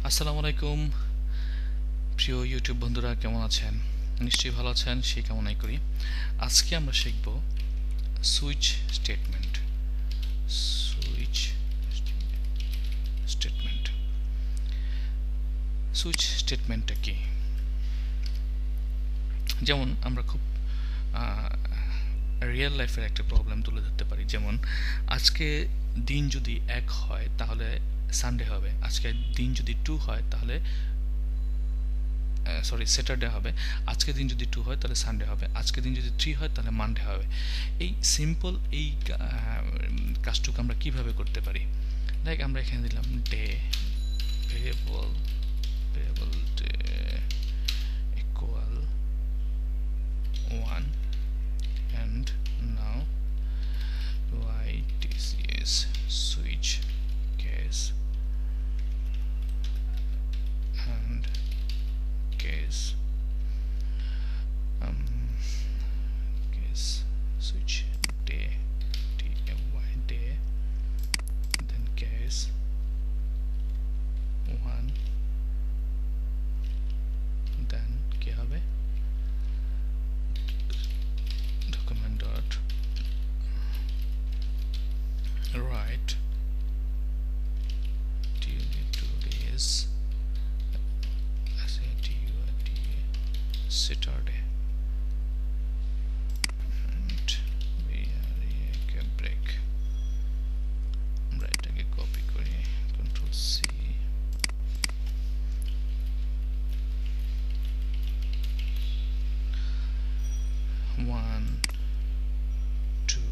আসসালামু আলাইকুম প্রিয় ইউটিউব বন্ধুরা, কেমন আছেন? নিশ্চয়ই ভালো আছেন, সেই কামনাই করি। আজকে আমরা শিখব switch statement. Switch statement switch স্টেটমেন্টটা কি? যেমন আমরা খুব রিয়েল লাইফের একটা প্রবলেম তুলে ধরতে পারি। যেমন আজকে দিন যদি 1 হয় তাহলে সানডে হবে, আজকে দিন যদি 2 হয় তাহলে স্যাটারডে হবে, আজকে দিন যদি 2 হয় তাহলে সানডে হবে, আজকে দিন যদি 3 হয় তাহলে মানডে হবে। এই সিম্পল এই কাজটুকু আমরা কিভাবে করতে পারি? লাইক আমরা এখানে দিলাম day, variable day equal 1 and now this switch case and case case switch day day, then case 1, then কি হবে document dot write today's Saturday and we are a break. আমরা এটাকে কপি করি, control C, one two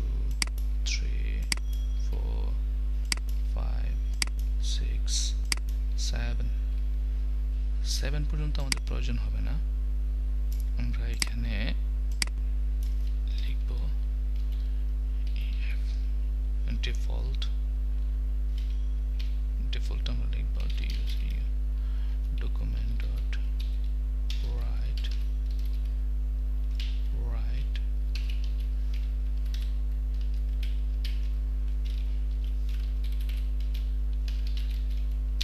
three four five six seven পর্যন্ত আমাদের প্রয়োজন হবে না। আমরা এখানে লিখব ডিফল্ট আমরা লিখব document dot write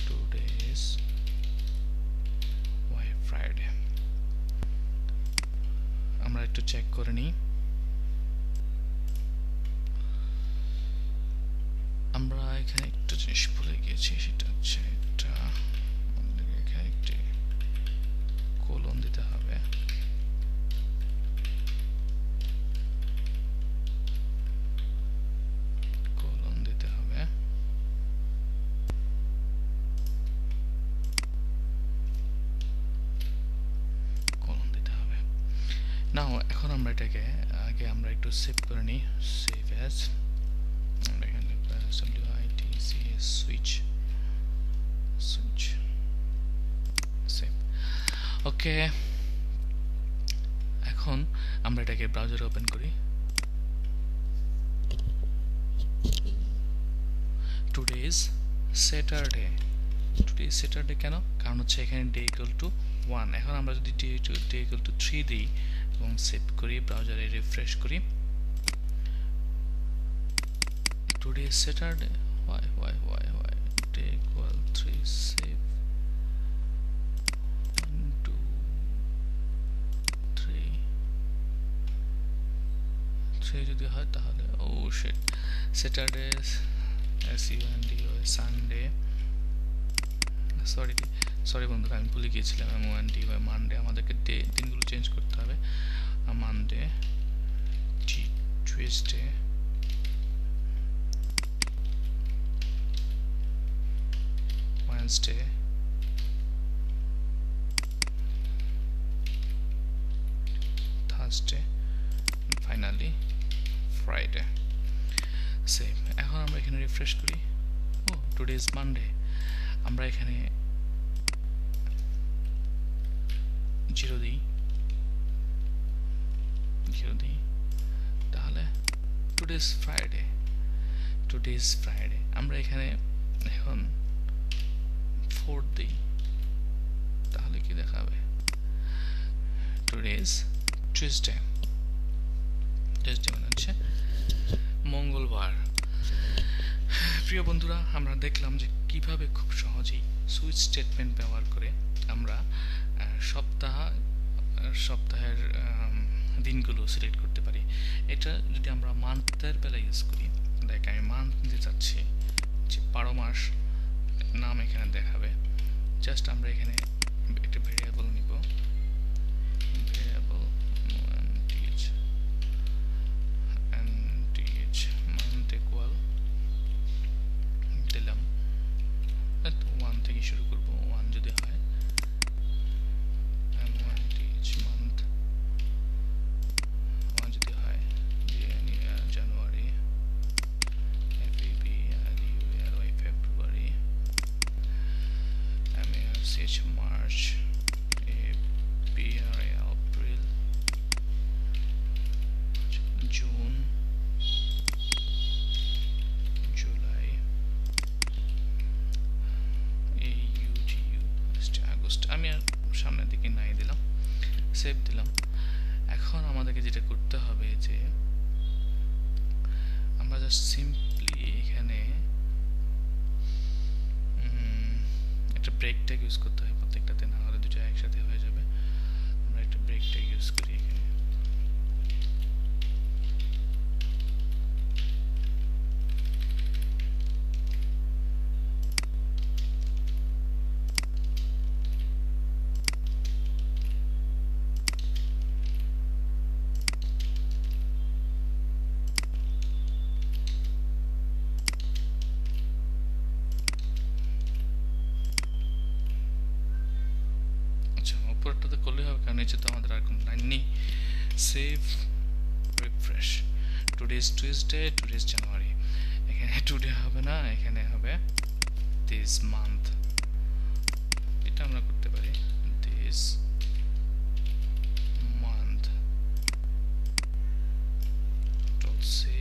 today's Friday। আমরা একটু চেক করে নিই। আমরা এখানে একটা জিনিস ভুলে গিয়েছি, সেটা হচ্ছে এটা আমাদেরকে এখানে একটি কোলন দিতে হবে। নাও এখন আমরা এটাকে আগে আমরা একটু সেভ করে নিই। সেভ অ্যাজ, আমরা এখানে সুইচ সেভ। ওকে, এখন আমরা এটাকে ব্রাউজারে ওপেন করি। টুডেজ স্যাটারডে কেন? কারণ হচ্ছে এখানে ডে ইকুয়াল টু 1। এখন আমরা যদি ডে ইকুয়াল টু 3 দিই এবং সেভ করি, ব্রাউজারে রিফ্রেশ করি, today Saturday why day equal 3 save 1 2 3 যদি হয় তাহলে ও শিট, স্যাটারডে সানডে, সরি বন্ধুরা, আমি ভুলে গিয়েছিলাম মানডে। আমাদেরকে দিনগুলো চেঞ্জ করতে হবে। Monday, Tuesday, Wednesday, Thursday, finally Friday. Save. এখন আমরা এখানে রিফ্রেশ করি, ও টুডে ইজ মানডে। আমরা এখানে 0 দিই, তাহলে টুডে ইজ ফ্রাইডে। আমরা এখানে এখন 4 দিই, তাহলে কি দেখাবে? টুডে ইজ টিউসডে মানে হচ্ছে মঙ্গলবার। প্রিয় বন্ধুরা, আমরা দেখলাম যে কিভাবে খুব সহজেই সুইচ স্টেটমেন্ট ব্যবহার করে আমরা সপ্তাহের দিনগুলো সিলেক্ট করতে পারি। এটা যদি আমরা মান্থের বেলা ইউজ করি, দেখ আমি মান্থ নিতে চাচ্ছি, যে 12 মাস নাম এখানে দেখাবে। জাস্ট আমরা এখানে একটা ভেরিয়েবল নিব, ভেরিয়েবল মান্থ ইকুয়াল দিলাম, 1 থেকে শুরু করব, 1 যদি হয় মান্থ, 1 যদি হয় January, February, March, April, June, July, August. আমি আর সামনের দিকে নাই দিলাম, সেভ দিলাম। এখন আমাদেরকে যেটা করতে হবে যে আমরা জাস্ট সিম্পলি এখানে একটা ব্রেক ট্যাগ ইউজ করতে হয় প্রত্যেকটাতে, না হলে দুটো একসাথে হয়ে যাবে। আমরা একটা ব্রেক ট্যাগ ইউজ করি এখানে। উপরটাতে করলেই হবে, কারণ নিচে তো আমাদের আর কোনো লাইন নেই। Save, refresh. Today is Tuesday, today is জানুয়ারি। এখানে টুডে হবে না, এখানে হবে দিস মান্থ। এটা আমরা করতে পারি this month. Control c,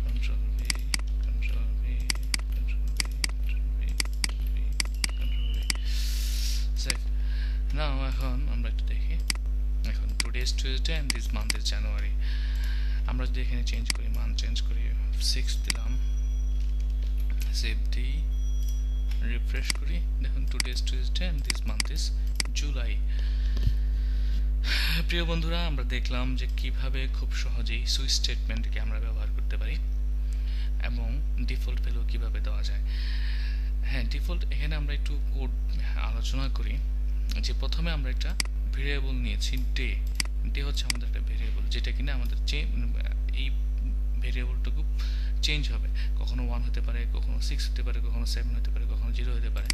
control v, control v, control v, control v, control v, save. Now এখন আমরা একটু দেখি, এখন today is Tuesday and this month is January. আমরা যদি এখানে চেঞ্জ করি, মান্থ চেঞ্জ করি, 6 দিলাম, সেভ দিই, রিফ্রেশ করি, দেখুন today is Tuesday and this month is July. প্রিয় বন্ধুরা, আমরা দেখলাম যে কিভাবে খুব সহজেই সুইচ স্টেটমেন্টকে আমরা ব্যবহার করতে পারি এবং ডিফল্ট ভ্যালু কিভাবে দেওয়া যায়। হ্যাঁ, ডিফল্ট এখানে আমরা একটু কোড আলোচনা করি। যে প্রথমে আমরা একটা ভেরিয়েবল নিয়েছি ডে। ডে হচ্ছে আমাদের একটা ভেরিয়েবল, যেটা কিনা আমাদের এই ভেরিয়েবলটুকু চেঞ্জ হবে। কখনো 1 হতে পারে, কখনো 6 হতে পারে, কখনো 7 হতে পারে, কখনো 0 হতে পারে।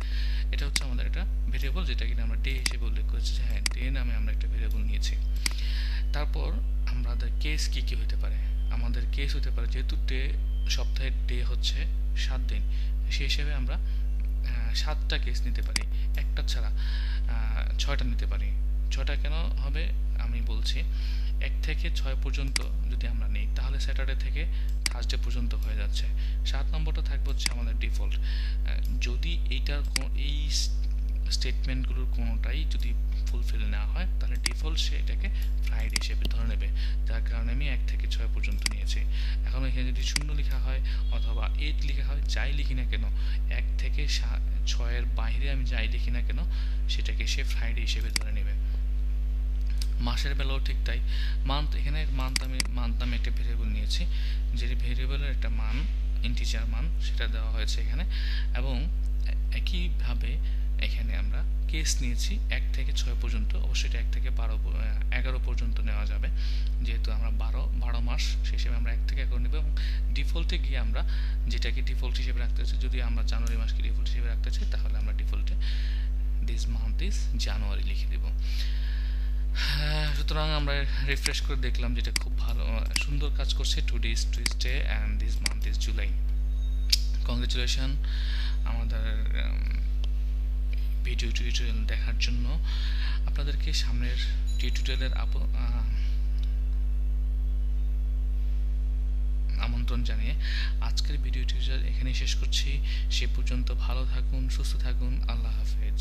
এটা হচ্ছে আমাদের একটা ভেরিয়েবল, যেটা কিনা আমরা ডে হিসেবে উল্লেখ করেছি। হ্যাঁ, ডে নামে আমরা একটা ভেরিয়েবল নিয়েছি। তারপর আমাদের কেস কি কি হতে পারে? আমাদের কেস হতে পারে, যেহেতু ডে, সপ্তাহের ডে হচ্ছে 7 দিন, সেই হিসেবে আমরা 7টা কেস নিতে পারি, একটা ছাড়া 6টা নিতে পারি। 6টা কেন হবে আমি বলছি। 1 থেকে 6 পর্যন্ত যদি আমরা নিই, তাহলে স্যাটারডে থেকে থার্সডে পর্যন্ত হয়ে যাচ্ছে। 7 নম্বরটা থাকবে হচ্ছে আমাদের ডিফল্ট। যদি এই স্টেটমেন্টগুলোর কোনোটাই যদি ফুলফিল না হয়, তাহলে ডিফল্ট সে এটাকে ফ্রাইডে হিসেবে ধরে নেবে, যার কারণে আমি 1 থেকে 6 পর্যন্ত নিয়েছি। এখন এখানে যদি 0 লেখা হয় অথবা 8 লেখা হয়, যাই লিখি না কেন, 1 থেকে 6-এর বাইরে আমি যাই লিখি না কেন, সেটাকে সে ফ্রাইডে হিসেবে ধরে নেবে। মাসের বেলাও ঠিক তাই। মান্থ, এখানে মান্থ নামে একটা ভেরিয়েবল নিয়েছি, যে ভেরিয়েবলের একটা মান, ইন্টিজার মান, সেটা দেওয়া হয়েছে এখানে। এবং একইভাবে এখানে আমরা কেস নিয়েছি 1 থেকে 6 পর্যন্ত। অবশ্যই এটা 1 থেকে 11 পর্যন্ত নেওয়া যাবে, যেহেতু আমরা 12 মাস, সেই হিসেবে আমরা 1 থেকে 11 নেব। এবং ডিফল্টে গিয়ে আমরা যেটাকে ডিফল্ট হিসেবে রাখতে চাই, যদি আমরা জানুয়ারি মাসকে ডিফল্ট হিসেবে রাখতে চাই, তাহলে আমরা ডিফল্টে দিস মান্থ ইজ জানুয়ারি লিখে দেব। সুতরাং আমরা রিফ্রেশ করে দেখলাম যেটা খুব ভালো, সুন্দর কাজ করছে। Today is Tuesday and this month is July. Congratulation আমাদের ভিডিও টিউটোরিয়াল দেখার জন্য। আপনাদেরকে সামনের টিউটোরিয়ালের আমন্ত্রণ জানিয়ে আজকের ভিডিও টিউটোরিয়াল এখানেই শেষ করছি। সে পর্যন্ত ভালো থাকুন, সুস্থ থাকুন। আল্লাহ হাফেজ।